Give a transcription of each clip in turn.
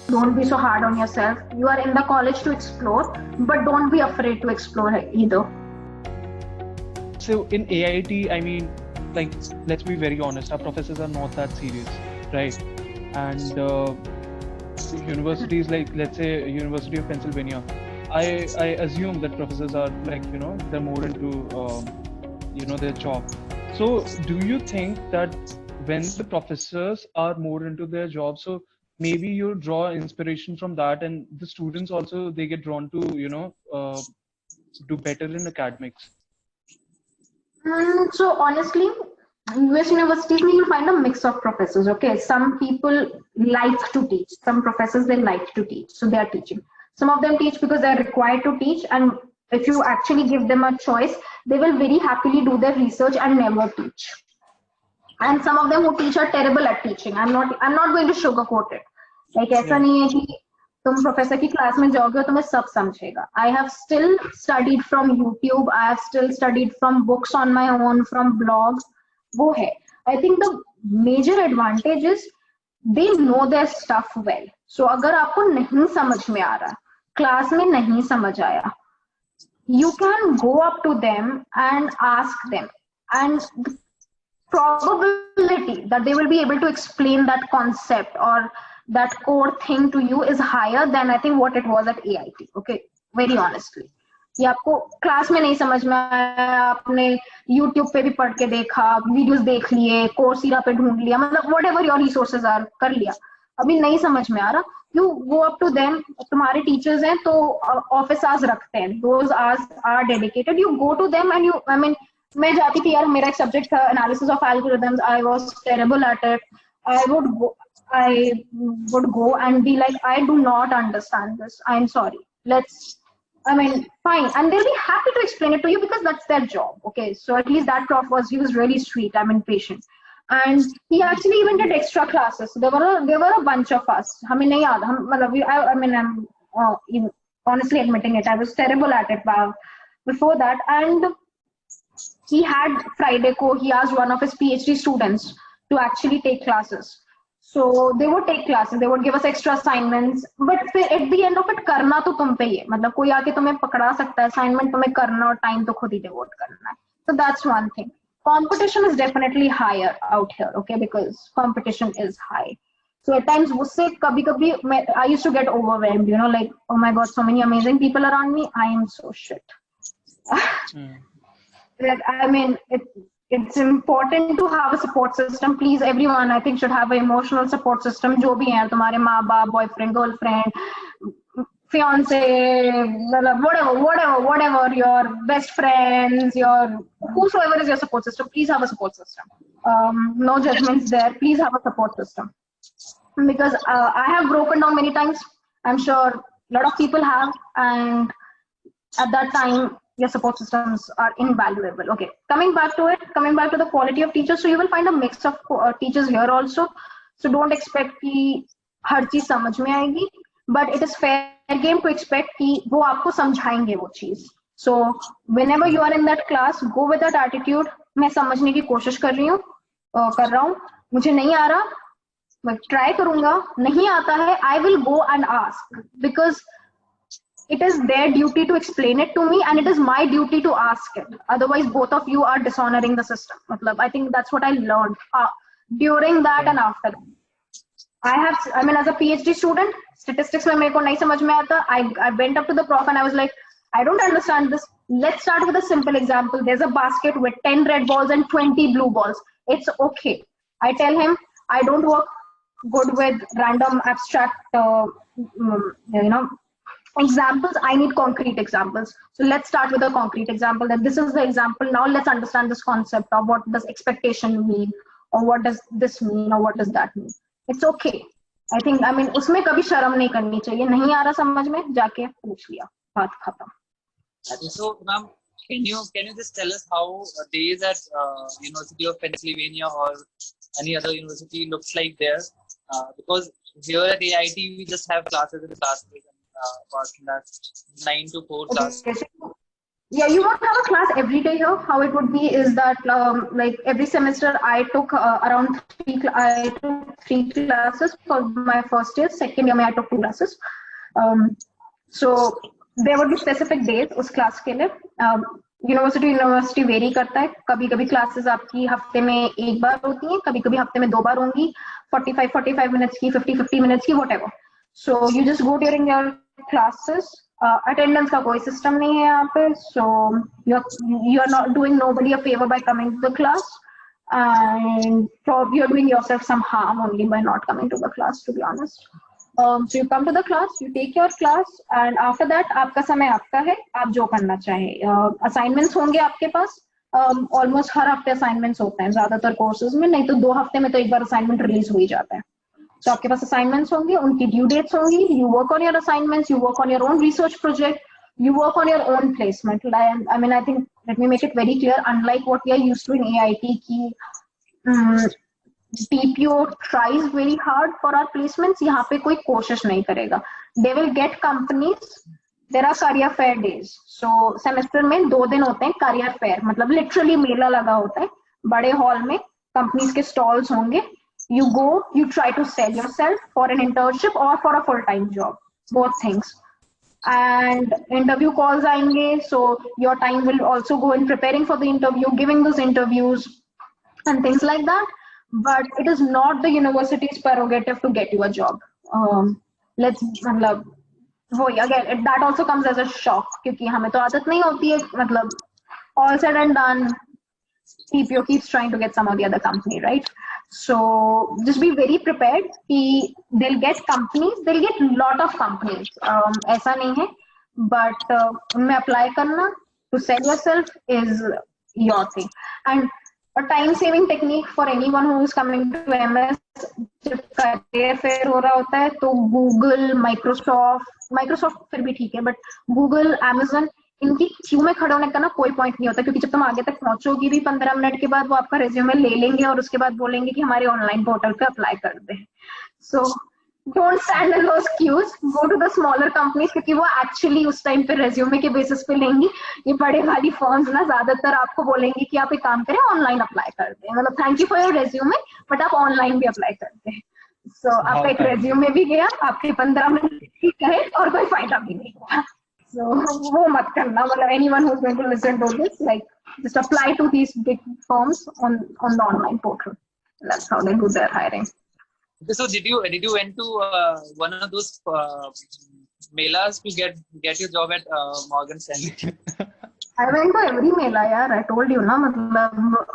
Don't be so hard on yourself. You are in the college to explore, but don't be afraid to explore either. So in AIT, I mean, like, let's be very honest, our professors are not that serious, right? And universities like, let's say, University of Pennsylvania, I assume that professors are like, they're more into, their job. So do you think that when the professors are more into their job, so maybe you draw inspiration from that, and the students also, they get drawn to, do better in academics? So honestly, US universities, you'll find a mix of professors. Okay, some people like to teach. Some professors, they like to teach, so they are teaching. Some of them teach because they're required to teach, and if you actually give them a choice, they will very happily do their research and never teach. And some of them who teach are terrible at teaching. I'm not going to sugarcoat it. Like ऐसा नहीं है कि तुम professor की class में जाओगे और तुम्हें सब समझेगा. I have still studied from YouTube. I have still studied from books on my own, from blogs. वो है. I think the major advantage is they know their stuff well. So अगर आपको नहीं समझ में आ रहा, क्लास में नहीं समझ आया, you can go up to them and ask them, and the probability that they will be able to explain that concept or that core thing to you is higher than I think what it was at AIT. Okay, very honestly. कि आपको class में नहीं समझ में आया, आपने YouTube पे भी पढ़ के देखा, वीडियोस देख लिए, कोर्सेरा पे ढूंढ लिया, मतलब whatever your resources are कर लिया, अभी नहीं समझ में आ रहा, you go up to them. तुम्हारे टीचर्स हैं तो ऑफिस आवर्स रखते हैं, those hours are dedicated. You go to them and you, I mean, मैं जाती थी यार, मेरा एक सब्जेक्ट था analysis of algorithms. I was terrible at it. I would go and be like, I do not understand this, I'm sorry, fine, and they'll be happy to explain it to you because that's their job. Okay, so at least that prof he was really sweet, patient, and he actually even did extra classes. So there were a bunch of us. I'm honestly admitting it, I was terrible at it before that. And he had Friday he asked one of his PhD students to actually take classes. So they would take classes, they would give us extra assignments, but at the end of it, करना तो तुम पे ही है. मतलब कोई आके तुम्हें पकड़ा सकता है, assignment तुम्हें करना और time तो खुद ही devote करना है. So that's one thing. Competition is definitely higher out here, okay, because competition is high. So at times उससे कभी-कभी I used to get overwhelmed, like, oh my god, so many amazing people around me, I am so shit. It's important to have a support system. Please, everyone, I think, should have an emotional support system. जो भी हैं, तुम्हारे माँ बाप, boyfriend, girlfriend, fiance, whatever, your best friends, your whosoever is your support system, please have a support system. No judgments there. Please have a support system. Because I have broken down many times. I'm sure a lot of people have, and at that time, your support systems are invaluable. Okay, coming back to the quality of teachers. So you will find a mix of teachers here also. So don't expect कि हर चीज समझ में आएगी, but it is fair game to expect कि वो आपको समझाएंगे वो चीज. So whenever you are in that class, go with that attitude. मैं समझने की कोशिश कर रहा हूँ, मुझे नहीं आ रहा, मैं try करूँगा, नहीं आता है, I will go and ask, because it is their duty to explain it to me, and it is my duty to ask it. Otherwise, both of you are dishonoring the system. I think that's what I learned during that and after that. As a PhD student, statistics में मेरे को नहीं समझ में आता. I went up to the prof and I was like, I don't understand this. Let's start with a simple example. There's a basket with 10 red balls and 20 blue balls. It's okay. I tell him, I don't work good with random abstract, examples. I need concrete examples. So let's start with a concrete example. That this is the example. Now let's understand this concept of what does expectation mean, or what does this mean, or what does that mean. It's okay. I think, उसमें कभी शर्म नहीं करनी चाहिए. नहीं आ रहा समझ में, जाके पूछ लिया, बात खत्म. So, ma'am, can you just tell us how days at University of Pennsylvania or any other university looks like there? Because here at AIT we just have classes and classes. Apart from that, 9 to 4 class. Yeah, you won't have a class every day here. How it would be is that like every semester I took around I took 3 classes for my first year. Second year, I took 2 classes. Um, so there would be specific days उस class के लिए. University very करता है. कभी कभी classes आपकी हफ्ते में एक बार होती हैं, कभी कभी हफ्ते में 2 बार होंगी, 45 मिनट्स की, 50 मिनट्स की, वट एवर. So you just go during your classes. Attendance का कोई सिस्टम नहीं है यहाँ पे, so you are not doing nobody a favour by coming to the class, and you're doing yourself some harm only by not coming to the class, to be honest. So you come to the class, you take your class, and after that आपका समय आपका है, आप जो करना चाहें. Assignments होंगे आपके पास. ऑलमोस्ट हर हफ्ते असाइनमेंट्स होते हैं ज्यादातर कोर्सेज में, नहीं तो 2 हफ्ते में तो एक बार असाइनमेंट रिलीज हो ही जाता है. तो आपके पास असाइनमेंट्स होंगे, उनकी ड्यू डेट्स होंगी. You work on your assignments, you work on your own research project, you work on your own placement. I mean, I think, let me make it very clear, unlike what we are used to in AIT ki TPO tries very hard for our placements, यहाँ पे कोई कोशिश नहीं करेगा. They will get companies. There are career fair days. So semester में 2 दिन होते हैं career fair, मतलब literally मेला लगा होता है बड़े हॉल में, companies के stalls होंगे. You go, you try to sell yourself for an internship or for a full-time job, both things. And interview calls आएंगे, so your time will also go in preparing for the interview, giving those interviews and things like that. But it is not the university's prerogative to get you a job. मतलब वही again, that also comes as a shock, क्योंकि हमें तो आदत नहीं होती है. मतलब all said and done, TPO keeps trying to get some of the other company, right? So just be very prepared. They'll get companies, they'll get lot of companies. ऐसा नहीं है, but उनमें apply करना to sell yourself is your thing. And a time-saving technique for anyone who is coming to MS, जब career fair हो रहा होता है तो Google, Microsoft फिर भी ठीक है, but Google, Amazon, इनकी क्यू में खड़े होने का ना कोई पॉइंट नहीं होता, क्योंकि जब तुम आगे तक पहुंचोगी भी 15 मिनट के बाद वो आपका रेज्यूमे ले लेंगे और उसके बाद बोलेंगे कि हमारे ऑनलाइन पोर्टल पे अप्लाई कर दे. So don't stand in those queues, go to the smaller companies, क्योंकि वो एक्चुअली उस टाइम पे रेज्यूमे के बेसिस पे लेंगी. ये बड़े वाली फर्म्स ना ज्यादातर आपको बोलेंगे कि आप एक काम करें, ऑनलाइन अप्लाई कर दें, मतलब thank you for your resume, but आप ऑनलाइन भी अप्लाई कर दें. सो आपका एक रेज्यूमे भी गया, आपके 15 मिनट की गए और कोई फायदा भी नहीं हुआ. So वो मत करना, मतलब anyone who's going to listen to this, like just apply to these big firms on the online portal. That's how they do their hiring. So did you went to one of those melas to get your job at Morgan Stanley? I went to every mela, yaar. I told you, na, matlab,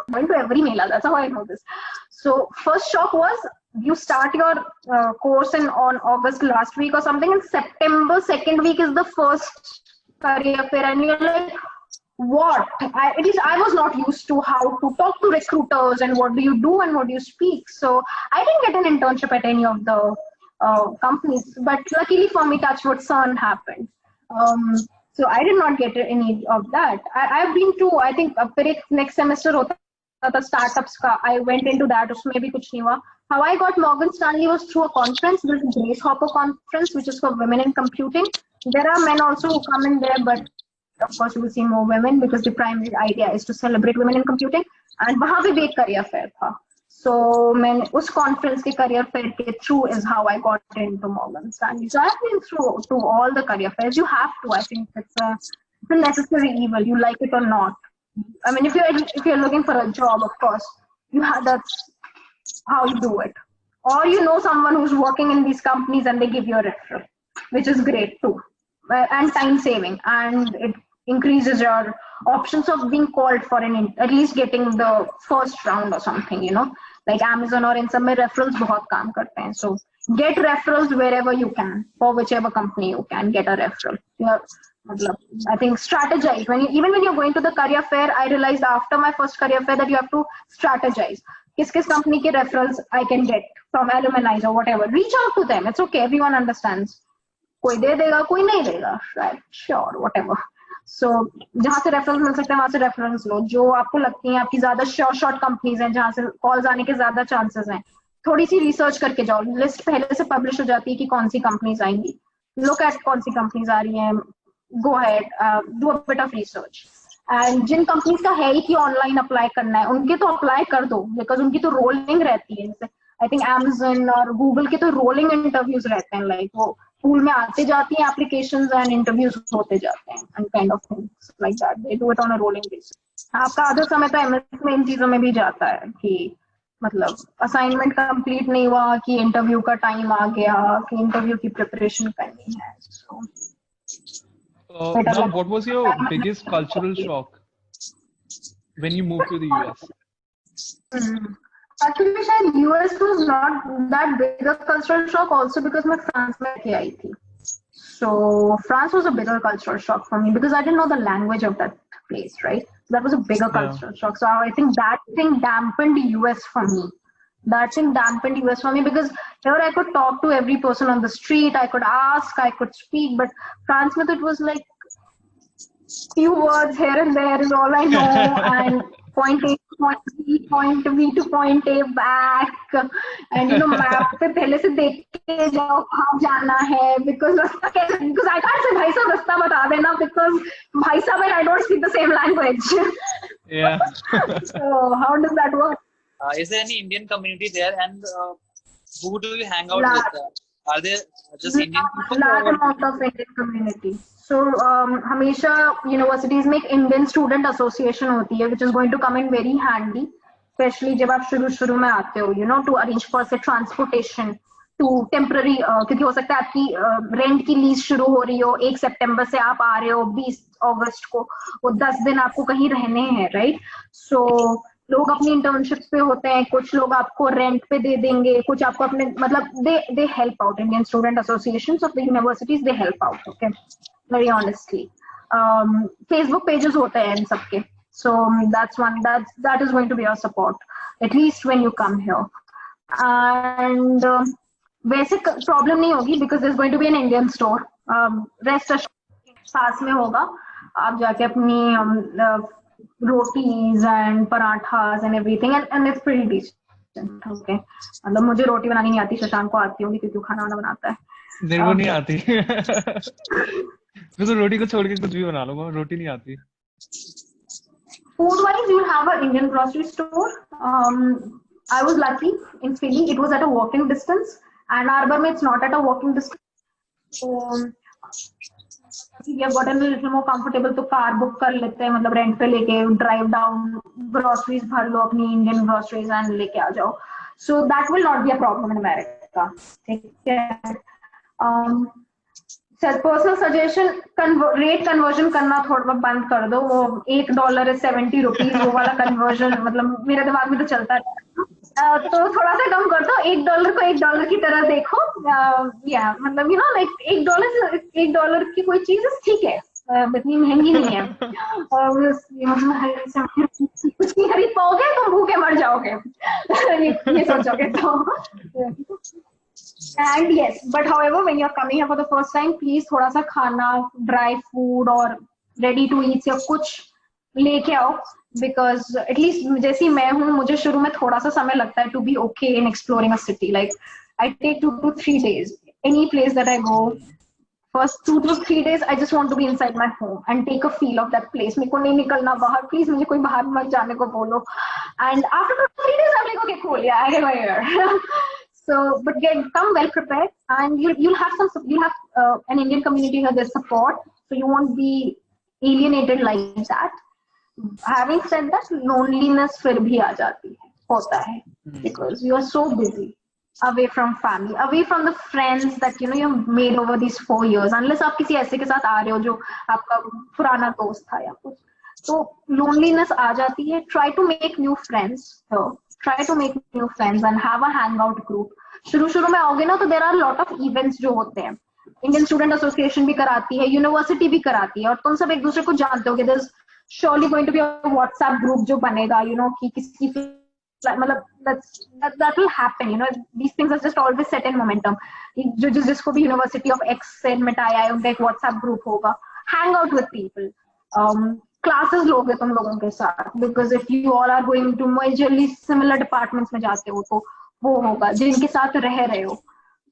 went to every mela. That's how I know this. So first shock was, you start your course on August last week or something, and September 2nd week is the first career fair, and you're like, what? At least I was not used to how to talk to recruiters and what do you do and what do you speak. So I didn't get an internship at any of the companies, but luckily for me, touch wood, CERN happened. So I did not get any of that. I've been to, I think, next semester hota tha startups ka. I went into that. Usme bhi kuch nahi hua. How I got Morgan Stanley was through a conference, this Grace Hopper conference, which is for women in computing. There are men also who come in there, but of course you will see more women because the primary idea is to celebrate women in computing. And वहाँ भी एक career fair था. So मैंने उस conference के career fair के through is how I got into Morgan Stanley. So I've been through all the career fairs. You have to. I think it's a necessary evil. You like it or not. I mean, if you're looking for a job, of course, that's how you do it. Or you know someone who's working in these companies and they give you a referral, which is great too, and time saving, and it increases your options of being called for at least getting the first round or something, you know, like Amazon or in some referrals बहुत काम करते हैं. So get referrals wherever you can, for whichever company you can get a referral. I think strategize even when you're going to the career fair. I realized after my first career fair that you have to strategize. किस company के referrals I can get from alumni or whatever. Reach out to them. It's okay. Everyone understands. कोई दे देगा, कोई नहीं देगा. Right? Sure, whatever. So जहाँ से referrals मिल सकते हैं वहाँ से referrals लो. जो आपको लगती हैं आपकी ज़्यादा short companies हैं जहाँ से calls आने के ज़्यादा chances हैं. थोड़ी सी research करके जाओ. List पहले से publish हो जाती है कि कौन सी companies आएंगी. Look at कौन सी companies आ रही हैं. go ahead, do a bit of research. And जिन कंपनीज का है ही कि ऑनलाइन अप्लाई करना है, उनके तो अप्लाई कर दो, बिकॉज उनकी तो रोलिंग रहती है. जैसे आई थिंक Amazon और Google के तो रोलिंग इंटरव्यूज रहते हैं, लाइक वो पूल में आते जाती हैं एप्लीकेशंस एंड इंटरव्यूज होते जाते हैं and kind of things like that. They do it on a rolling basis. आपका आधा समय तो एमएस में इन चीजों में भी जाता है कि मतलब असाइनमेंट कंप्लीट नहीं हुआ कि इंटरव्यू का टाइम आ गया कि इंटरव्यू की प्रिपरेशन करनी है. Now, what was your biggest cultural shock when you moved to the US? Actually, शायद US was not that big a cultural shock also because मैं फ्रांस में के आई थी. So France was a bigger cultural shock for me because I didn't know the language of that place, right? That was a bigger cultural shock. So I think that thing dampened US for me. That thing dampened US for me because here I could talk to every person on the street, I could ask, I could speak, but France में तो it was like few words here and there is all I know, and point A to point B, point B to point A back, and you know map पे पहले से देख के जाओ कहाँ जाना है, because रास्ता कैसे, because I can't say भाई साहब रास्ता बता देना because भाई साहब and I don't speak the same language. Yeah. So how does that work? Is there any Indian community there, and who do you hang out with? Are there just Indian people? Large amount of Indian community. So हमेशा universities में एक Indian student association होती है, which is going to come in very handy, especially जब आप शुरू में आते हो, to arrange for say transportation to temporary, क्योंकि हो सकता है आपकी रेंट की लीज शुरू हो रही हो, 1 सितंबर से आप आ रहे हो, 20 अगस्त को, वो 10 दिन आपको कहीं रहने हैं, राइट? सो लोग अपनी इंटर्नशिप पे होते हैं, कुछ लोग आपको रेंट पे दे देंगे, कुछ आपको अपने मतलब they help out. Indian student associations of the universities they help out, okay, very honestly. Facebook pages होते हैं इन सबके, so that is going to be your support at least when you come here. And वैसे problem नहीं होगी because there is going to be an Indian store, rest पास में होगा, आप जाके अपनी rotis and parathas and everything, and it's pretty decent, okay. मतलब मुझे रोटी बनानी नहीं आती, शशांक को आती होगी क्योंकि वो खाना वाना बनाता है. मेरे को नहीं आती. मैं तो रोटी को छोड़ के कुछ भी बना लूंगा, रोटी नहीं आती. Food wise, you have an Indian grocery store. I was lucky in Philly, it was at a walking distance, and Arbor mein it's not at a walking distance. So we have gotten a little more comfortable, तो car book कर लेते हैं, मतलब rent पे लेके drive down, groceries भर लो अपनी Indian groceries and लेके आ जाओ. So that will not be a problem in America, ठीक है. पर्सनल सजेशन, रेट कन्वर्जन करना थोड़ा बंद कर दो. वो $1 is 70 rupees, वो वाला कन्वर्जन मतलब मेरे दिमाग में तो चलता है. तो थोड़ा सा कम कर दो, $1 को $1 की तरह देखो. या मतलब लाइक $1 की कोई चीज ठीक है, इतनी महंगी नहीं है. कुछ नहीं खरीद पाओगे तो भूखे मर जाओगे. ये सोचोगे तो. And yes, but however, when you're coming here for the first time, please थोड़ा सा खाना, dry food और ready to eat या कुछ लेके आओ, because at least जैसी मैं हूँ, मुझे शुरू में थोड़ा सा समय लगता है to be okay in exploring a city. Like I take 2 to 3 days. Any place that I go, first 2 to 3 days, I just want to be inside my home and take a feel of that place. मेरे को नहीं निकलना बाहर, please मुझे कोई बाहर मत जाने को बोलो. And after 2 to 3 days, I'm like, okay, cool, yeah, I have here. So, but come well prepared, and you'll have an Indian community here, there's support, so you won't be alienated like that. Having said that, loneliness फिर भी आ जाती है, होता है, because you are so busy, away from family, away from the friends that you've made over these 4 years, unless आप किसी ऐसे के साथ आ रहे हो जो आपका पुराना दोस्त था या कुछ, तो loneliness आ जाती है. Try to make new friends here. Try to make new friends and have a hangout group. शुरू में आओगे ना तो there are a lot of events जो होते हैं. Indian Student Association भी कराती है, यूनिवर्सिटी भी कराती है, और तुम सब एक दूसरे को जानते होगे. There's surely going to be a WhatsApp group जो बनेगा, कि किसी मतलब that will happen. These things are just always set in momentum. जिसको भी University of X से मिटाया है, उनका एक WhatsApp group होगा. Hang out with people. Classes लोगे तुम लोगों के साथ, because if you all are going to majorly similar departments में जाते हो तो वो होगा जिनके साथ रह रहे हो.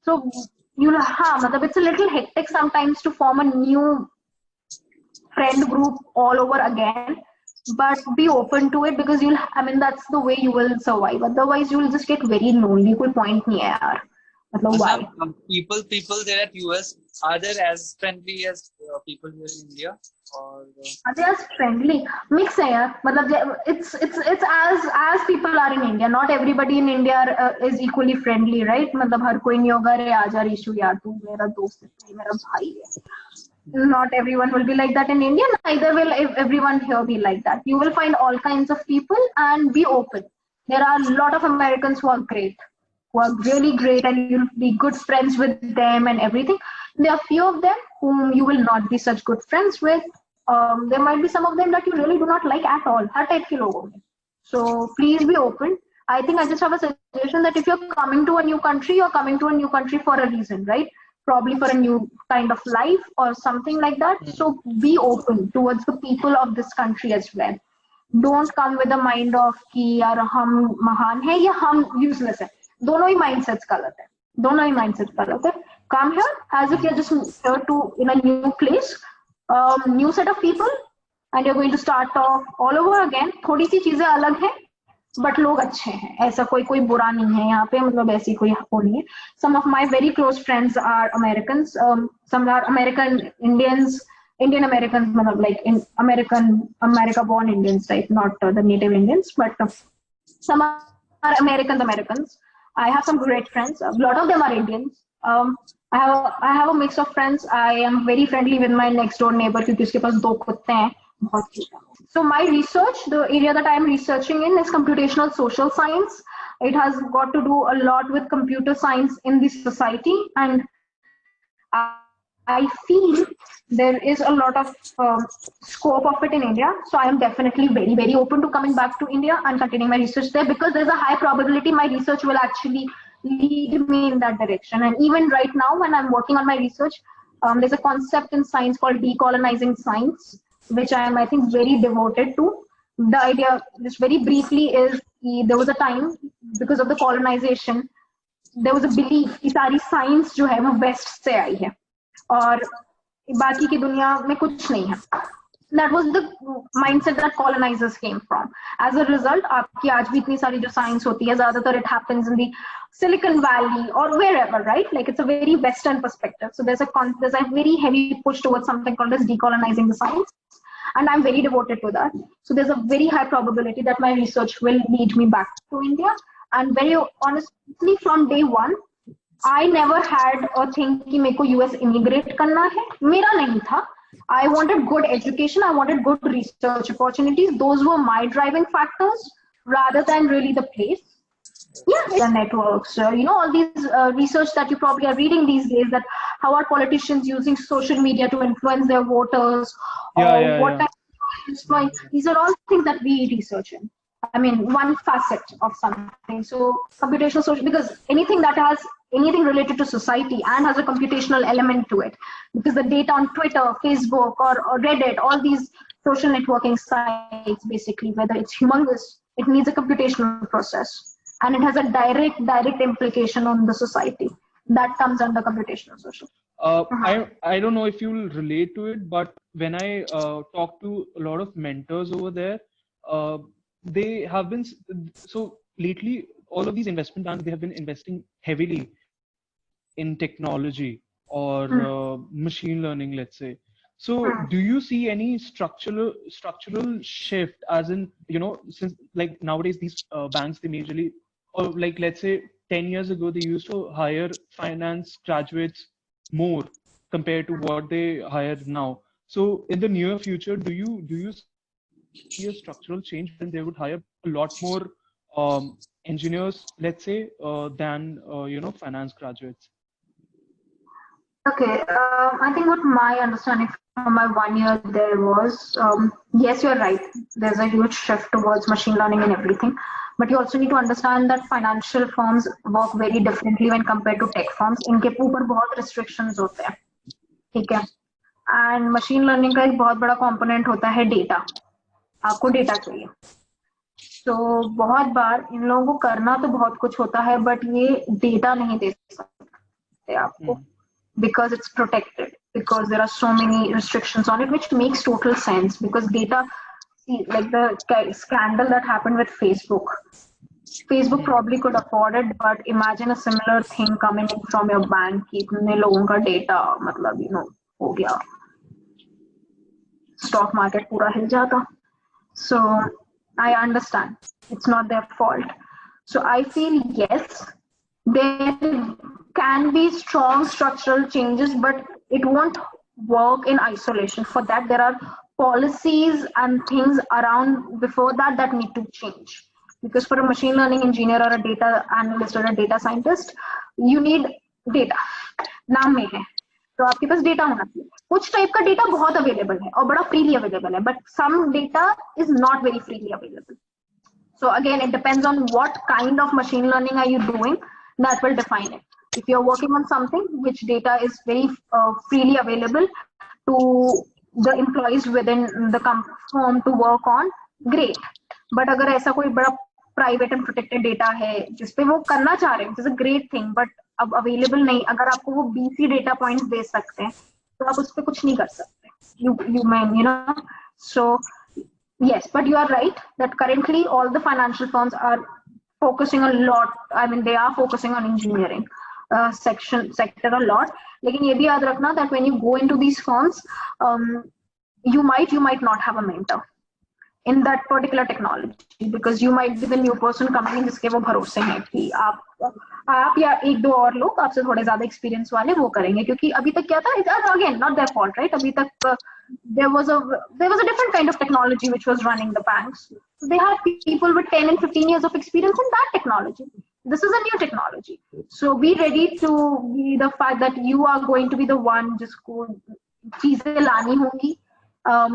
सो मतलब it's a little hectic sometimes to form a new friend group all over again, but be open to it because that's the way you will survive. Otherwise, you will just get very lonely. कोई point नहीं है यार. मतलब why? People there at US, are they as friendly as people here in India? Or are they as friendly? Mix है यार. मतलब it's as people are in India. Not everybody in India is equally friendly, right? मतलब हर कोई नहीं होगा रे आजा रीशु यार तू मेरा दोस्त है, तू मेरा भाई है. Not everyone will be like that in India. Neither will everyone here be like that. You will find all kinds of people and be open. There are a lot of Americans who are great, who are really great, and you'll be good friends with them and everything. There are few of them whom you will not be such good friends with. There might be some of them that you really do not like at all. Her type के लोग होंगे. So please be open. I think I just have a suggestion that if you're coming to a new country, you're coming to a new country for a reason, right? Probably for a new kind of life or something like that. So be open towards the people of this country as well. Don't come with the mind of कि यार हम महान हैं या हम useless हैं. दोनों ही mindsets गलत है. दोनों ही mindsets गलत है. Come here as if you're just here to in a new place, new set of people, and you're going to start off all over again. थोड़ी सी चीजें अलग हैं, बट लोग अच्छे हैं. ऐसा कोई बुरा नहीं है यहाँ पे. मतलब ऐसी कोई वो नहीं है. Some of my very close friends are Americans. Some are American Indians, Indian Americans, like in America born Indians, right? Not the native Indians, but some are Americans. I have some great friends. A lot of them are Indians. I have a mix of friends. I am very friendly with my next door neighbor क्योंकि उसके पास 2 कुत्ते हैं. So my research, the area that I am researching in is computational social science. It has got to do a lot with computer science in the society, and I feel there is a lot of scope of it in India. So I am definitely very, very open to coming back to India and continuing my research there because there's a high probability my research will actually lead me in that direction. And even right now, when I'm working on my research, there's a concept in science called decolonizing science, which I am, I think, very devoted to. The idea, just very briefly, is there was a time because of the colonization, there was a belief कि सारी science जो है वो west से आई है और बाकी की दुनिया में कुछ नहीं है. That was the mindset that colonizers came from. As a result, आपकी आज भी इतनी सारी जो science होती है, ज़्यादातर it happens in the Silicon Valley or wherever, right? Like it's a very Western perspective. So there's a very heavy push towards something called as decolonizing the science. And I'm very devoted to that. So there's a very high probability that my research will lead me back to India. And very honestly, from day one, I never had a thing कि मेरे को US immigrate करना है. मेरा नहीं था. I wanted good education. I wanted good research opportunities. Those were my driving factors rather than really the place. Yeah, the networks, all these research that you probably are reading these days, that how are politicians using social media to influence their voters, what type of influence. These are all things that we research in. I mean, one facet of something. So computational social, because anything that has anything related to society and has a computational element to it, because the data on Twitter, Facebook, or Reddit, all these social networking sites, basically, whether it's humongous, it needs a computational process. And it has a direct implication on the society. That comes under computational social. I don't know if you'll relate to it, but when I talk to a lot of mentors over there, they have been, so lately, all of these investment banks, they have been investing heavily in technology or machine learning, let's say. So do you see any structural shift, as in, since like nowadays these banks, they majorly, or like let's say 10 years ago, they used to hire finance graduates more compared to what they hire now. So in the near future, do you see a structural change when they would hire a lot more engineers, let's say, than finance graduates? Okay, I think what my understanding from my 1 year there was, yes, you're right. There's a huge shift towards machine learning and everything. But you also need to understand that financial firms work very differently when compared to tech firms. इनके ऊपर बहुत restrictions होते हैं, ठीक है? And machine learning का एक बहुत बड़ा component होता है data. आपको data चाहिए. So बहुत बार इन लोगों को करना तो बहुत कुछ होता है, but ये data नहीं दे सकते आपको, because it's protected. because there are so many restrictions on it, which makes total sense because data, see, like the scandal that happened with Facebook. Facebook probably could afford it, but imagine a similar thing coming in from your bank कि इतने लोगों का data मतलब हो गया, stock market पूरा हिल जाता. So I understand it's not their fault. So I feel yes, there can be strong structural changes, but it won't work in isolation. For that, there are policies and things around before that that need to change. Because for a machine learning engineer or a data analyst or a data scientist, you need data. नाम में है तो आपके पास data होना चाहिए. कुछ type का data बहुत अवेलेबल है और बड़ा फ्रीली अवेलेबल है, but some data is not very freely available. So again, it depends on what kind of machine learning are you doing, that will define it. If you're working on something which data is very freely available to the employees within the firm to work on, great. But अगर ऐसा कोई बड़ा private and protected data है जिसपे वो करना चाह रहे हैं, which is a great thing, but अब available नहीं, अगर आपको वो BC data points दे सकते हैं तो आप उस पे कुछ नहीं कर सकते. You know, so yes, but you are right that currently all the financial firms are focusing a lot. I mean, they are focusing on engineering sector a lot. लेकिन ये भी याद रखना that when you go into these firms, you might not have a mentor in that particular technology because you might be the new person coming in जिसके वो भरोसे हैं कि आप या एक दो और लोग आपसे थोड़े ज्यादा एक्सपीरियंस वाले वो करेंगे, क्योंकि अभी तक क्या था, it's again not their fault, right? अभी तक there was a different kind of technology which was running the banks. So they had people with 10 and 15 years of experience in that technology. This is a new technology. So be ready to be the fact that you are going to be the one जिसको चीजें लानी होंगी.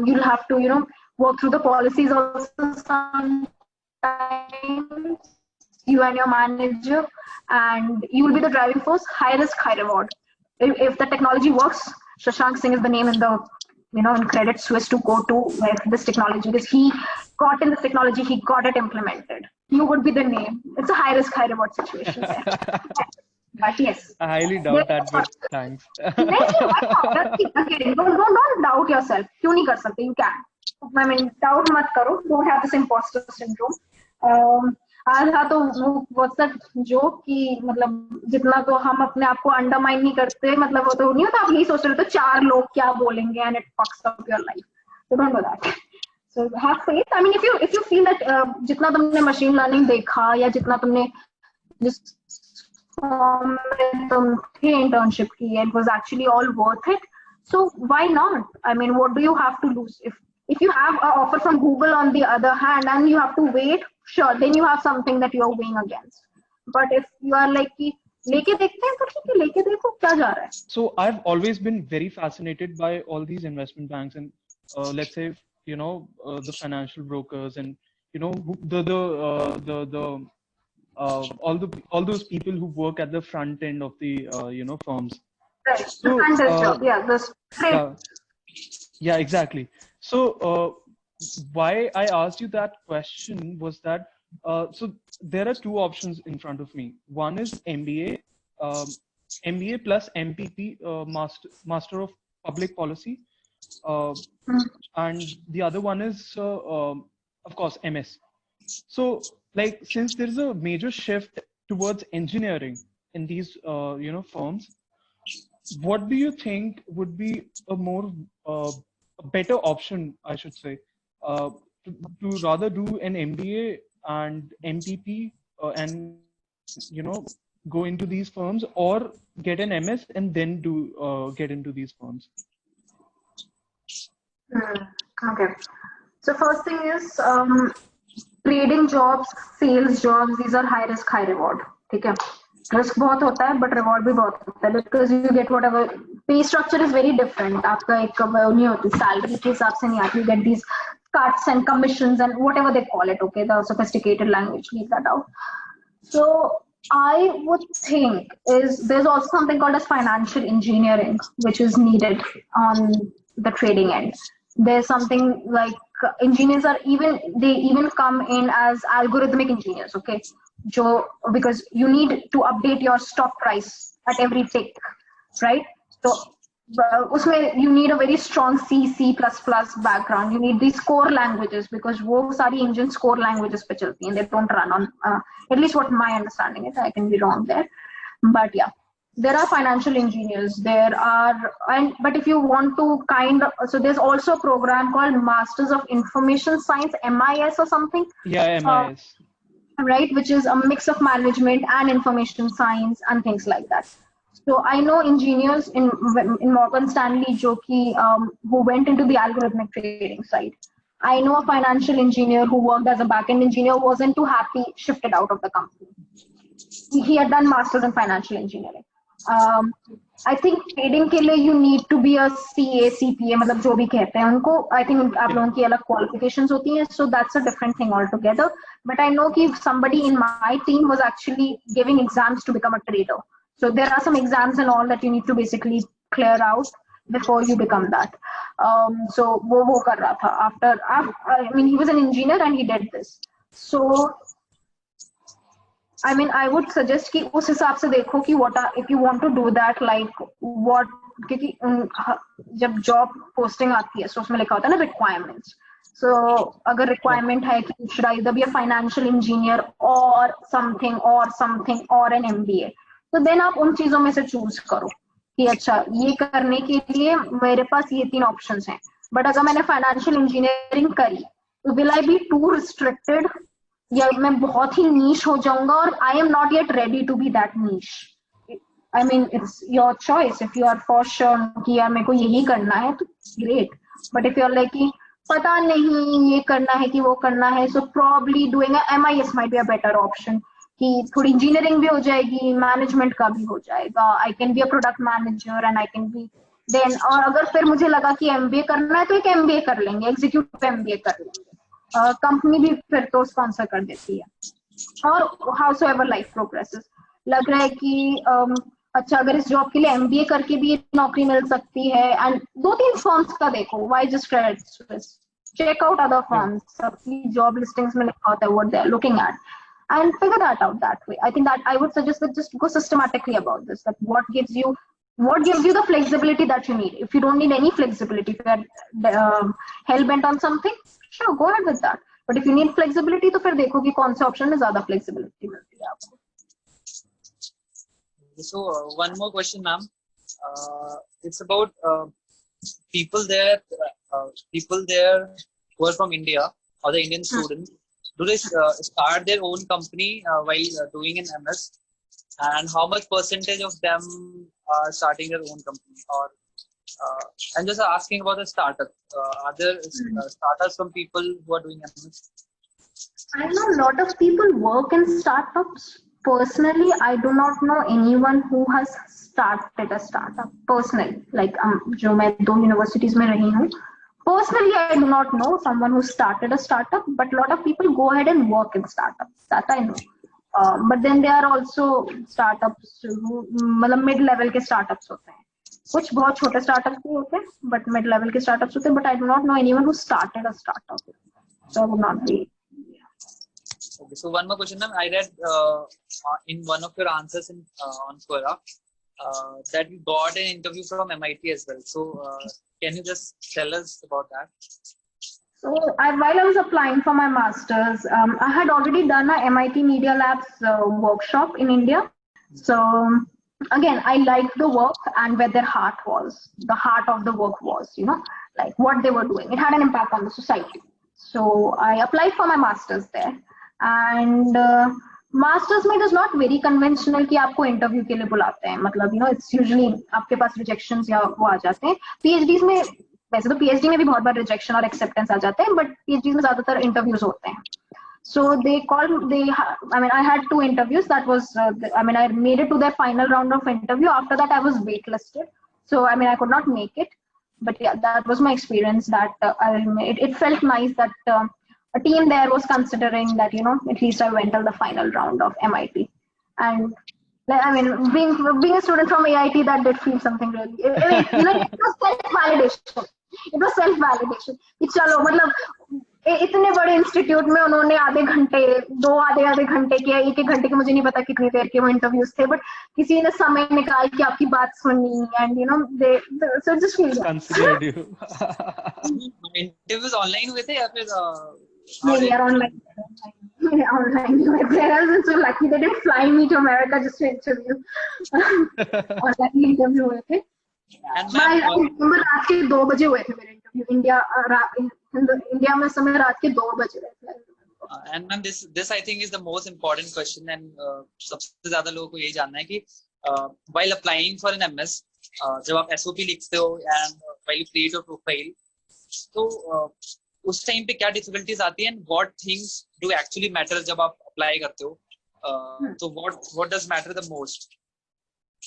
You'll have to, you know, work through the policies also sometimes, you and your manager, and you will be the driving force. High risk, high reward. If the technology works, Shashank Singh is the name in the, you know, in Credit Suisse to go to with this technology because he got in this technology, he got it implemented. You would be the name. It's a high risk, high reward situation there. But yes, I highly doubt that, but thanks. Again, don't doubt yourself. क्यों नहीं कर सकते? You can. I mean, doubt मत करो. Don't have this imposter syndrome. आज हाँ तो what's that joke कि मतलब जितना तो हम अपने आप को अंडरमाइन नहीं करते, मतलब वो तो नहीं होता, आप यही सोच रहे हो तो चार लोग क्या बोलेंगे and it fucks up your life. So don't do that. So have faith. I mean, if you feel that जितना तुमने machine learning देखा या जितना तुमने जिस तुम थे internship की, it was actually all worth it. So why not? I mean, what do you have to lose? If you have an offer from Google on the other hand and you have to wait, sure, then you have something that you are weighing against. But if you are like कि लेके देखते हैं तो ठीक है, लेके देखो क्या जा रहा है. So I've always been very fascinated by all these investment banks and let's say, you know, the financial brokers and, you know, all those people who work at the front end of the you know, firms. Right. So, the front desk job, yeah, the yeah, exactly. So why I asked you that question was that so there are two options in front of me. One is MBA, MBA plus MPP, Master of Public Policy, and the other one is of course MS. So like, since there is a major shift towards engineering in these you know, firms, what do you think would be a more a better option, I should say, to rather do an MBA and MPP and, you know, go into these firms, or get an MS and then do get into these firms? Okay. So first thing is trading jobs, sales jobs, these are high risk, high reward. ठीक है. Risk बहुत होता है, but reward भी बहुत होता है, because you get whatever. Pay structure is very different. आपका एक नहीं होती, salary के हिसाब से नहीं आती. You get these cuts and commissions and whatever they call it. Okay, the sophisticated language, leave that out. So I would think there's also something called as financial engineering, which is needed on the trading end. There's something like engineers are even come in as algorithmic engineers. Okay. Because you need to update your stock price at every tick, right? So उसमें you need a very strong C++ background. You need these core languages because वो सारी engines core languages पे चलती हैं. They don't run on at least what my understanding is. I can be wrong there, but yeah. There are financial engineers. There are, but if you want to so there's also a program called Masters of Information Science, MIS or something. Yeah, MIS. Right, which is a mix of management and information science and things like that. So I know engineers in Morgan Stanley, who went into the algorithmic trading side. I know a financial engineer who worked as a backend engineer, wasn't too happy, shifted out of the company. He had done masters in financial engineering. I think trading के लिए you need to be a CA, CPA, मतलब जो भी कहते हैं उनको. I think आप लोगों की अलग qualifications होती हैं, so that's a different thing altogether. But I know कि somebody in my team was actually giving exams to become a trader. So there are some exams and all that you need to basically clear out before you become that. So वो कर रहा था I mean, he was an engineer and he did this. So I mean, I would suggest कि उस हिसाब से देखो कि if you want to do that, like what, क्योंकि जब job posting आती है, so उसमें लिखा होता है ना requirements. So अगर requirement है कि you should either be a financial engineer or something or an MBA, तो then आप उन चीजों में से choose करो कि अच्छा ये करने के लिए मेरे पास ये 3 options हैं. But अगर मैंने financial engineering करी, तो will I be too restricted? या मैं बहुत ही niche हो जाऊंगा और I am not yet ready to be that niche. I mean, it's your choice. If you are for sure कि यार मेरे को यही करना है तो great. But if you're like कि पता नहीं ये करना है कि वो करना है, so probably doing a MIS might be a better option. कि थोड़ी engineering भी हो जाएगी, management का भी हो जाएगा. I can be a product manager and I can be then. और अगर फिर मुझे लगा कि MBA करना है तो एक MBA कर लेंगे, executive MBA कर लेंगे. कंपनी भी फिर तो स्पॉन्सर कर देती है. और howsoever life progresses, लग रहा है कि अच्छा अगर इस जॉब के लिए MBA करके भी नौकरी मिल सकती है. एंड 2-3 फर्म्स का देखो, why just Credit Suisse? Check out other firms. सबकी जॉब लिस्टिंग्स में लिखा होता है what they are looking at, and figure that out that way. I think that I would suggest that just go systematically about this. That what gives you the flexibility that you need. If you don't need any flexibility, if you are hell bent on something, sure, go ahead with that. But if you need flexibility, तो फिर देखो कि कौन से option में ज़्यादा flexibility मिलती है आपको. So one more question, ma'am. It's about people there who are from India or the Indian students. Do they start their own company while doing an MS? And how much percentage of them are starting their own company? Or I'm just asking about the startup. Are there startups from people who are doing MS? I know a lot of people work in startups. Personally, I do not know anyone who has started a startup. Personally, like जो मैं 2 universities में रही हूँ. Personally, I do not know someone who started a startup, but a lot of people go ahead and work in startups. That I know. But then there are also startups who मतलब mid-level के startups होते हैं. कुछ बहुत छोटे startups भी होते हैं, but mid-level के startups होते हैं. But I do not know anyone who started a startup. So I would not be. Okay, so one more question, ma'am. I read in one of your answers on Quora that you got an interview from MIT as well. So can you just tell us about that? So while I was applying for my master's, I had already done a MIT Media Labs workshop in India. So again, I liked the work and where their heart was. The heart of the work was, like what they were doing. It had an impact on the society. So I applied for my master's there. And masters में it is not very conventional कि आपको interview के लिए बुलाते हैं. मतलब it's usually आपके पास rejections या वो आ जाते हैं. पीएचडीज में वैसे तो पीएचडी में भी बहुत बार रिजेक्शन और एक्सेप्टेंस आ जाते हैं, बट पीएचडी में ज्यादातर इंटरव्यूज होते हैं. So I had 2 interviews. That was, I made it to their final round of interview. After that, I was waitlisted. So, I could not make it. But yeah, that was my experience. That it felt nice that a team there was considering that, at least I went till the final round of MIT. And being a student from AIT, that did feel something really. It was self-validation. It was self-validation. Chalo, इतने बड़े institute में उन्होंने आधे घंटे के, एक घंटे के, मुझे नहीं पता कितनी देर के वो इंटरव्यूज थे, बट किसी ने समय निकाल के आपकी बात सुनी, and you know they so just feel considered you. Interviews online हुए थे या फिर नहीं यार, ऑनलाइन हुए थे. I was so lucky they didn't fly me to America just to interview. Online interview हुए थे. मैं रात के 2 बजे हुए थे मेरे इंटरव्यू. इंडिया में समय रात के 2 बजे हुए थे. And ma'am, this I think is the most important question, and सबसे ज्यादा लोगों को यही जानना है कि while applying for an MS, जब आप SOP लिखते हो and while you create your profile, तो उस टाइम पे क्या डिफिकल्टीज आती है, and what things do actually matter जब आप अप्लाई करते हो, तो what does matter the most?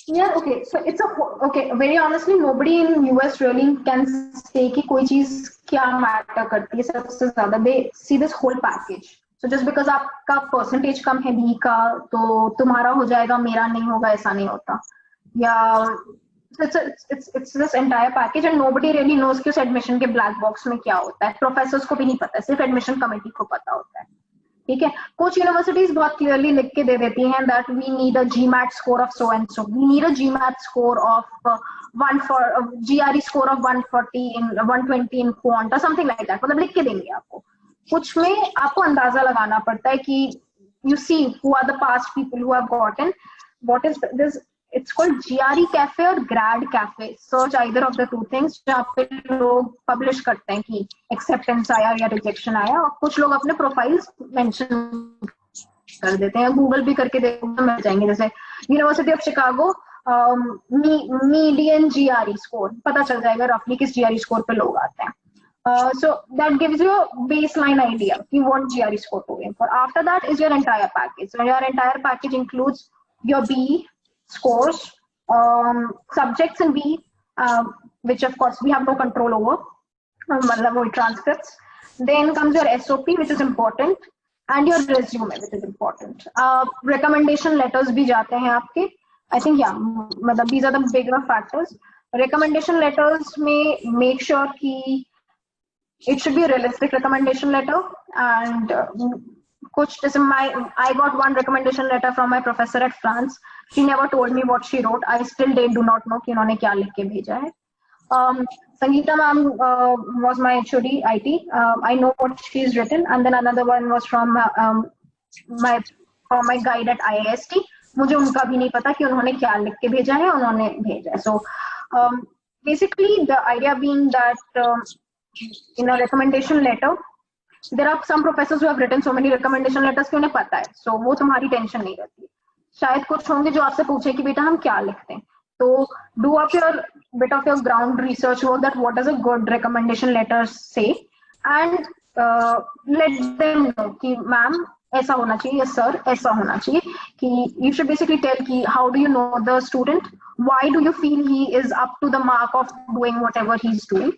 Yeah, okay. So it's okay. Very honestly, nobody in US really can say कि कोई चीज क्या matter करती है सबसे ज्यादा. They see this whole package. So just because आपका percentage कम है B का, तो तुम्हारा हो जाएगा, मेरा नहीं होगा, ऐसा नहीं होता. या it's this entire package, and nobody really knows कि उस admission के black box में क्या होता है. Professors को भी नहीं पता, सिर्फ admission committee को पता होता है. ठीक है. कुछ यूनिवर्सिटीज बहुत क्लियरली लिख के दे देती हैं that we need a GMAT score of so and so, we need a GMAT score of GRE score of 140 in 120 in quant or something like that. मतलब लिख के देंगे आपको. कुछ में आपको अंदाजा लगाना पड़ता है कि you see who are the past people who have gotten what is this. It's called GRE cafe or grad cafe. Search either of the two things. जहाँ पे लोग पब्लिश करते हैं कि एक्सेप्टेंस आया या रिजेक्शन आया, और कुछ लोग अपने प्रोफाइल्स मेंशन कर देते हैं. गूगल भी करके देखो तो मिल जाएंगे. जैसे university of Chicago median GRE score, पता चल जाएगा रफली किस GRE स्कोर पे लोग आते हैं. So that gives you a baseline idea कि what GRE score to aim for. After that is your entire package. So your entire package includes your BE scores, subjects in B, which of course we have no control over, transcripts. Then comes your SOP, which is important, and your resume, which is important. Recommendation letters bhi jate hain aapke. I think these are the bigger factors. Recommendation letters may make sure ki it should be a realistic recommendation letter, and I got one recommendation letter from my professor at France. She never told me what she wrote. I still do not know कि उन्होंने क्या लिख के भेजा है. Sangeeta ma'am was my HOD IT. I know what she's written, and then another one was from my guide at IIST. मुझे उनका भी नहीं पता कि उन्होंने क्या लिख के भेजा है, उन्होंने भेजा है. So basically the idea being that in a recommendation letter, there are some professors who have written so many recommendation letters कि उन्हें पता है, so वो तुम्हारी टेंशन नहीं रहती. शायद कुछ होंगे जो आपसे पूछे कि बेटा हम क्या लिखते हैं, तो do up your bit of your ground research work that what does a good recommendation letter say, and let them know कि मैम ऐसा होना चाहिए, सर ऐसा होना चाहिए. कि you should basically tell कि how do you know the student, why do you feel he is up to the mark of doing whatever he's doing.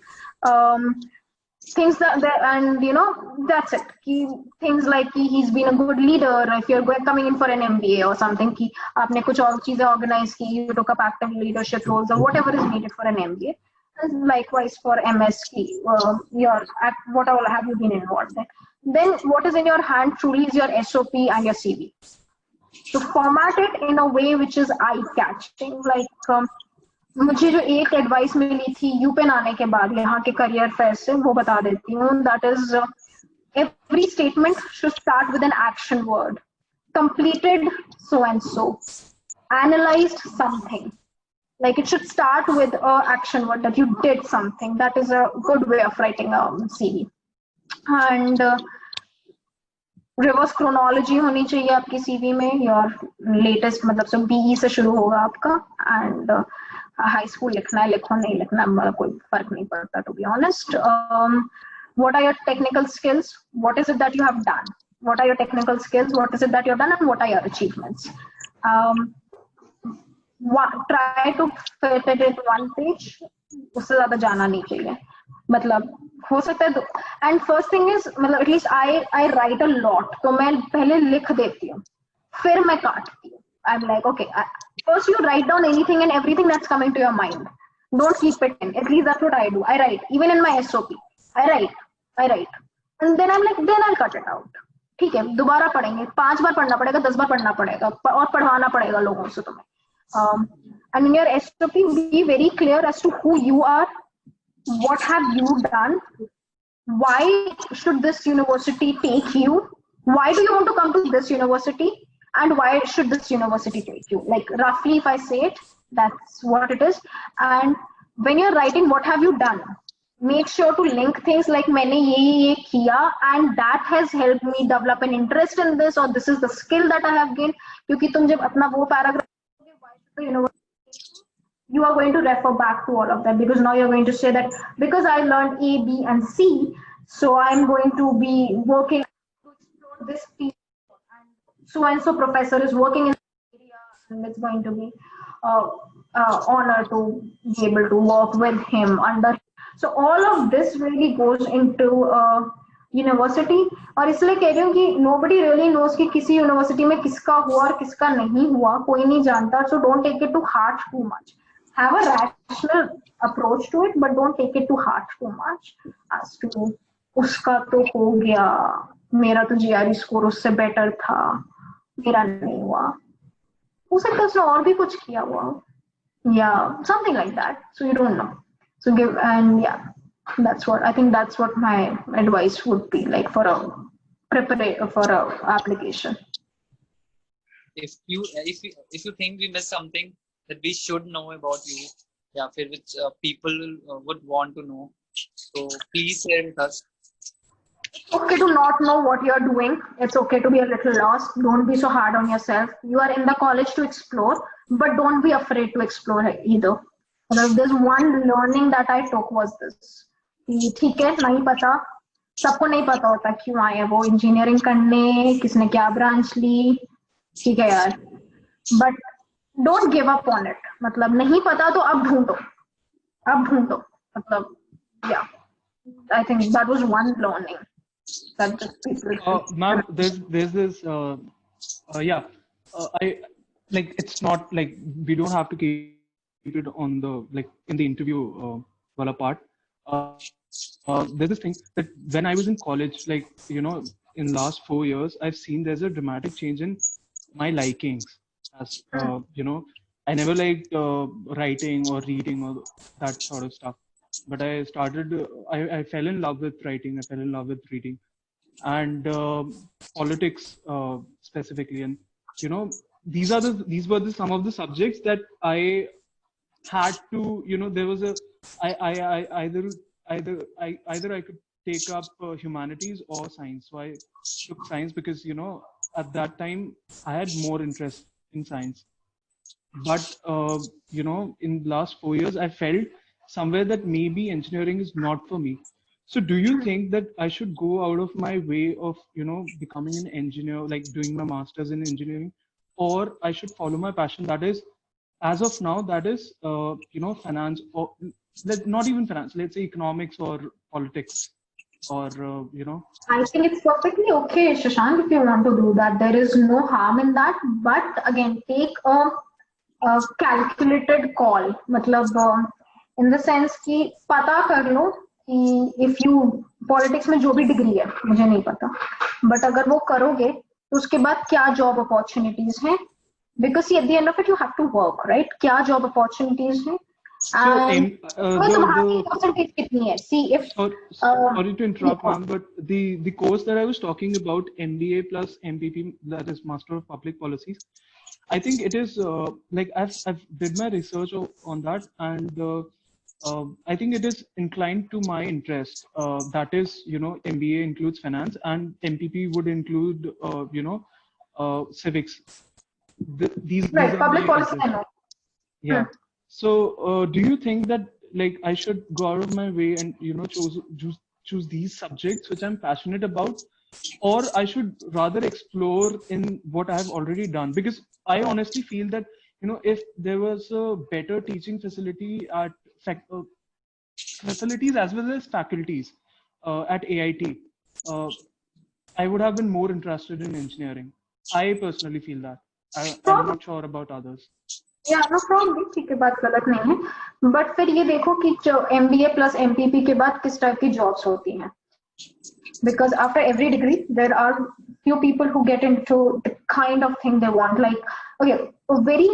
Things that and you know that's it. Things like he's been a good leader. If you're coming in for an MBA or something, कि आपने कुछ और चीजें organize की, you took up active leadership roles or whatever is needed for an MBA. And likewise for MS, what all have you been involved in. Then what is in your hand truly is your SOP and your CV. So format it in a way which is eye-catching. Like मुझे जो एक advice मिली थी UPenn आने के बाद यहाँ के career fair से, वो बता देती हूँ. That is every statement should start with an action word. Completed so and so, analysed something. Like it should start with a action word that you did something. That is a good way of writing a CV. And reverse chronology होनी चाहिए आपकी CV में. Your latest मतलब सब be से शुरू होगा आपका, एंड हाई स्कूल लिखना है, लिखो नहीं लिखना है, कोई फर्क नहीं पड़ता to be honest. What are your technical skills, what is it that you have done, what are your technical skills, what is it that you have done, and what are your achievements. Try to fit it in one page. उससे ज्यादा जाना नहीं चाहिए. मतलब हो सकता है. And first thing is मतलब at least I write a lot, तो मैं पहले लिख देती हूँ, फिर मैं काटती हूँ. I am like okay, first you write down anything and everything that's coming to your mind. Don't keep it in. At least that's what I do. I write. Even in my SOP, I write. And then I'm like, then I'll cut it out. ठीक है, दोबारा पढ़ेंगे, 5 बार पढ़ना पड़ेगा, 10 बार पढ़ना पड़ेगा, और पढ़वाना पड़ेगा लोगों से तुम्हें. And in your SOP, be very clear as to who you are, what have you done, why should this university take you, why do you want to come to this university, and why should this university take you. Like roughly if I say it, that's what it is. And when you're writing what have you done, make sure to link things like मैंने ये किया and that has helped me develop an interest in this, or this is the skill that I have gained. क्योंकि तुम जब अपना वो paragraph, why should the university, you are going to refer back to all of that, because now you're going to say that because I learned A, B, and C, so I'm going to be working to explore this field, and so professor is working in this area, and it's going to be honor to be able to work with him under. So all of this really goes into university. और इसलिए कह रही हूँ कि nobody really knows कि किसी university में किसका हुआ और किसका नहीं हुआ, कोई नहीं जानता. So don't take it to heart too much. Have a rational approach to it, but don't take it to heart too much as to उसका तो हो गया, मेरा तो GRE स्कोर उससे बेटर था, मेरा नहीं हुआ, हो सकता है उसने और भी कुछ किया हुआ, yeah, something like that. So you don't know. So give, and yeah, that's what I think. That's what my advice would be like for a preparation for a application. If you think we missed something that we should know about you, yeah, which people would want to know, so please share with us. It's okay to not know what you're doing. It's okay to be a little lost. Don't be so hard on yourself. You are in the college to explore, but don't be afraid to explore either. There's one learning that I took was this. ठीक है, नहीं पता, सबको नहीं पता होता क्यों आए वो इंजीनियरिंग करने, किसने क्या ब्रांच ली, ठीक है यार, but don't give up on it. मतलब नहीं पता तो अब ढूंढो, मतलब yeah, I think that was one learning that just people. Ma'am, there's this I like, it's not like we don't have to keep it on the like in the interview wala part. There's this thing that when I was in college, like, you know, in last 4 years, I've seen there's a dramatic change in my likings. As you know, I never liked writing or reading or that sort of stuff. But I started, I fell in love with writing, I fell in love with reading, and politics specifically. And, you know, these were some of the subjects that I had to, you know, there was a, either I could take up humanities or science. So I took science because, you know, at that time I had more interest in science. But, you know, in the last 4 years, I felt somewhere that maybe engineering is not for me. So do you think that I should go out of my way of, you know, becoming an engineer, like doing my master's in engineering, or I should follow my passion? That is, as of now, that is, you know, finance, or not even finance, let's say economics or politics, or, you know. I think it's perfectly okay, Shashank, if you want to do that. There is no harm in that. But again, take a calculated call. मतलब in the sense कि पता कर लो कि if you politics में जो भी degree है मुझे नहीं पता, but अगर वो करोगे तो उसके बाद क्या job opportunities हैं, because see, at the end of it you have to work, right? क्या job opportunities हैं, and तुम्हारी percentage कितनी है. See, if sorry to interrupt, ma'am, but the course that I was talking about, MBA plus MPP, that is Master of Public Policies, I think it is like I've did my research on that, and I think it is inclined to my interest. That is, you know, MBA includes finance, and MPP would include, you know, civics. These right, are public policy. Yeah. So, do you think that like I should go out of my way and, you know, choose these subjects which I'm passionate about, or I should rather explore in what I've already done? Because I honestly feel that, you know, if there was a better teaching facility at facilities as well as faculties at AIT, I would have been more interested in engineering. I personally feel that. I'm not sure about others. Yeah, no problem. ठीक है, बात गलत नहीं है. But फिर ये देखो कि जो MBA plus MPP के बाद किस टाइप की jobs होती हैं. Because after every degree, there are few people who get into the kind of thing they want. Like, okay, a very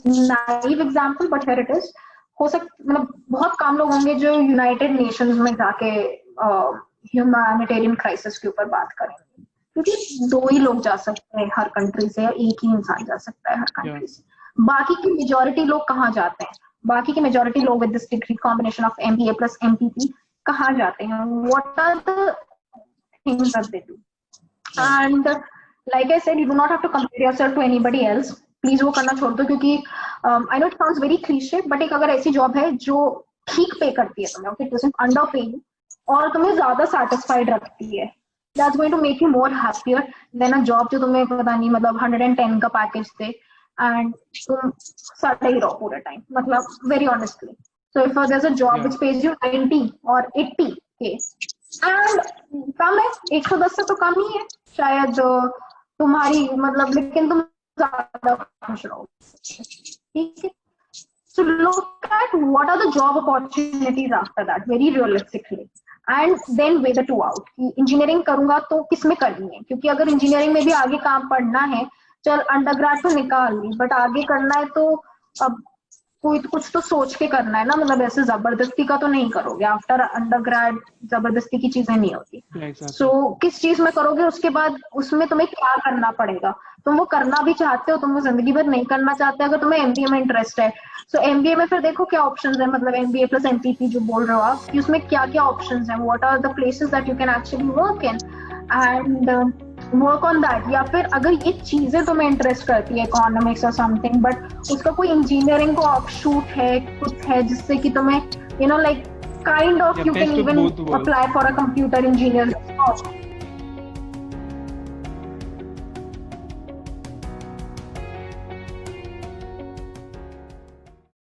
naive example, but here it is. हो सकता मतलब बहुत कम लोग होंगे जो यूनाइटेड नेशंस में जाके ह्यूमैनिटेरियन क्राइसिस के ऊपर बात करेंगे, क्योंकि 2 ही लोग जा सकते हैं हर कंट्री से, या एक ही इंसान जा सकता है हर कंट्री से. बाकी की मेजॉरिटी लोग कहाँ जाते हैं? बाकी की मेजॉरिटी लोग with this degree combination of MBA plus MPP कहाँ जाते हैं? What are the things that they do? And like I said, you do not have to compare yourself to anybody else. Please वो करना छोड़ दो, क्योंकि I know it sounds very cliche, but एक अगर ऐसी जॉब है जो ठीक पे करती है तुम्हें, okay, doesn't under pay you, और तुम्हें ज्यादा सेटिस्फाइड रखती है, that's going to make you more happier than a job जो तुम्हें पता नहीं मतलब 110 का पैकेज दे एंड तुम सड़े ही रहो पूरे टाइम, मतलब very honestly. So if there is a job which pays you 90 और 80 के एंड कम है, 110 से तो कम ही है शायद तुम्हारी, मतलब लेकिन तुम ज्यादा खुश रहो, ठीक है. So look at what are the job opportunities after that, very realistically, and then weigh the two out. Engineering करूंगा तो किसमें करनी है, क्योंकि अगर इंजीनियरिंग में भी आगे काम पढ़ना है, चल अंडरग्रेड तो निकाल ली, बट आगे करना है तो अब कोई कुछ तो सोच के करना है ना, मतलब ऐसे जबरदस्ती का तो नहीं करोगे. आफ्टर अंडरग्रेड जबरदस्ती की चीजें नहीं होती. सो किस चीज में करोगे, उसके बाद उसमें तुम्हें क्या करना पड़ेगा. तुम वो करना भी चाहते हो, तुम वो जिंदगी भर नहीं करना चाहते, अगर तुम्हें MBA में इंटरेस्ट है, सो MBA में फिर देखो क्या ऑप्शंस है, मतलब MBA प्लस MPP जो बोल रहे हो आप, कि उसमें क्या क्या ऑप्शंस है, what are the places that you can actually work in and work on that. या फिर अगर ये चीजें तुम्हें इंटरेस्ट करती है, इकोनॉमिक्स और समथिंग, बट उसका कोई इंजीनियरिंग का ऑफशूट है, कुछ है जिससे कि तुम्हें you know like kind of you can even apply for a computer engineer,